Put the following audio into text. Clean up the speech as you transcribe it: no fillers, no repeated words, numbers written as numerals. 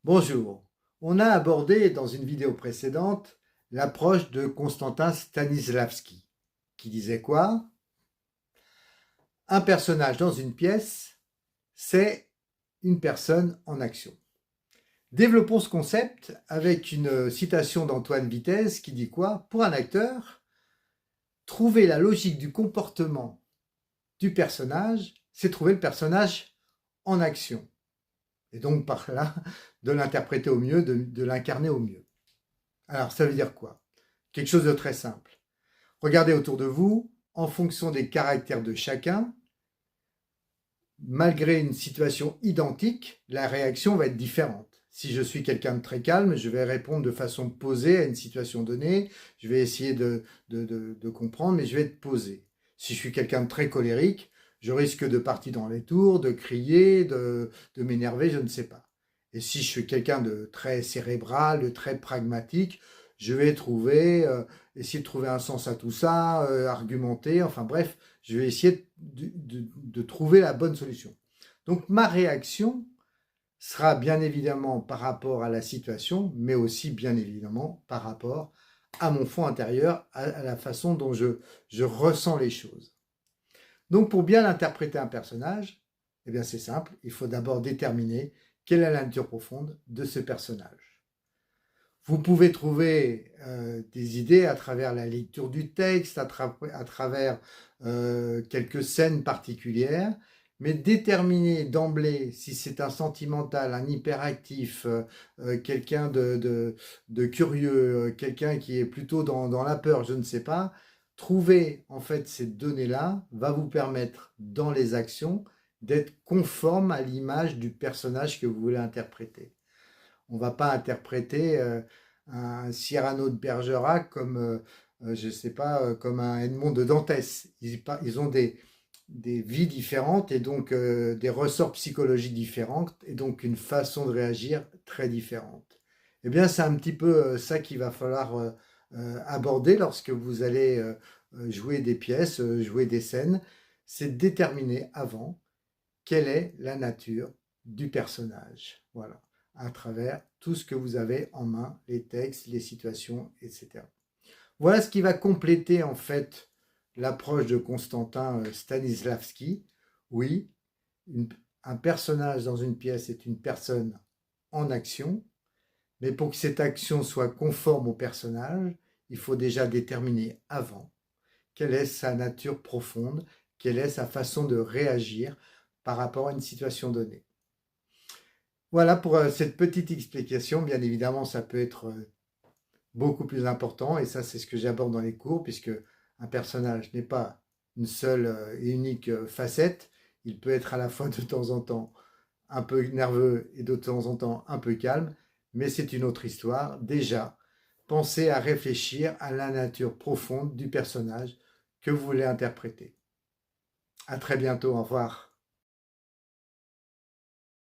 Bonjour, on a abordé dans une vidéo précédente l'approche de Konstantin Stanislavski, qui disait quoi? Un personnage dans une pièce, c'est une personne en action. Développons ce concept avec une citation d'Antoine Vitesse qui dit quoi? Pour un acteur, trouver la logique du comportement du personnage, c'est trouver le personnage en action. Et donc par là, de l'interpréter au mieux, de l'incarner au mieux. Alors ça veut dire quoi? Quelque chose de très simple. Regardez autour de vous, en fonction des caractères de chacun, malgré une situation identique, la réaction va être différente. Si je suis quelqu'un de très calme, je vais répondre de façon posée à une situation donnée, je vais essayer de comprendre, mais je vais être posé. Si je suis quelqu'un de très colérique, je risque de partir dans les tours, de crier, de m'énerver, je ne sais pas. Et si je suis quelqu'un de très cérébral, de très pragmatique, je vais essayer de trouver un sens à tout ça, argumenter, enfin bref, je vais essayer de trouver la bonne solution. Donc ma réaction sera bien évidemment par rapport à la situation, mais aussi bien évidemment par rapport à mon fond intérieur, à la façon dont je ressens les choses. Donc pour bien interpréter un personnage, eh bien c'est simple, il faut d'abord déterminer quelle est la nature profonde de ce personnage. Vous pouvez trouver des idées à travers la lecture du texte, à travers quelques scènes particulières, mais déterminer d'emblée si c'est un sentimental, un hyperactif, quelqu'un de curieux, quelqu'un qui est plutôt dans la peur, je ne sais pas, trouver en fait ces données-là va vous permettre dans les actions d'être conforme à l'image du personnage que vous voulez interpréter. On ne va pas interpréter un Cyrano de Bergerac comme, je ne sais pas, comme un Edmond de Dantès. Ils ont des vies différentes et donc des ressorts psychologiques différents et donc une façon de réagir très différente. Eh bien, c'est un petit peu ça qu'il va falloir aborder lorsque vous allez jouer des pièces, jouer des scènes. C'est déterminer avant quelle est la nature du personnage. Voilà, à travers tout ce que vous avez en main, les textes, les situations, etc. Voilà ce qui va compléter en fait l'approche de Konstantin Stanislavski. Oui, un personnage dans une pièce est une personne en action, mais pour que cette action soit conforme au personnage, il faut déjà déterminer avant quelle est sa nature profonde, quelle est sa façon de réagir par rapport à une situation donnée. Voilà pour cette petite explication. Bien évidemment, ça peut être beaucoup plus important et ça, c'est ce que j'aborde dans les cours puisque un personnage n'est pas une seule et unique facette. Il peut être à la fois de temps en temps un peu nerveux et de temps en temps un peu calme, mais c'est une autre histoire. Déjà, pensez à réfléchir à la nature profonde du personnage que vous voulez interpréter. À très bientôt, au revoir.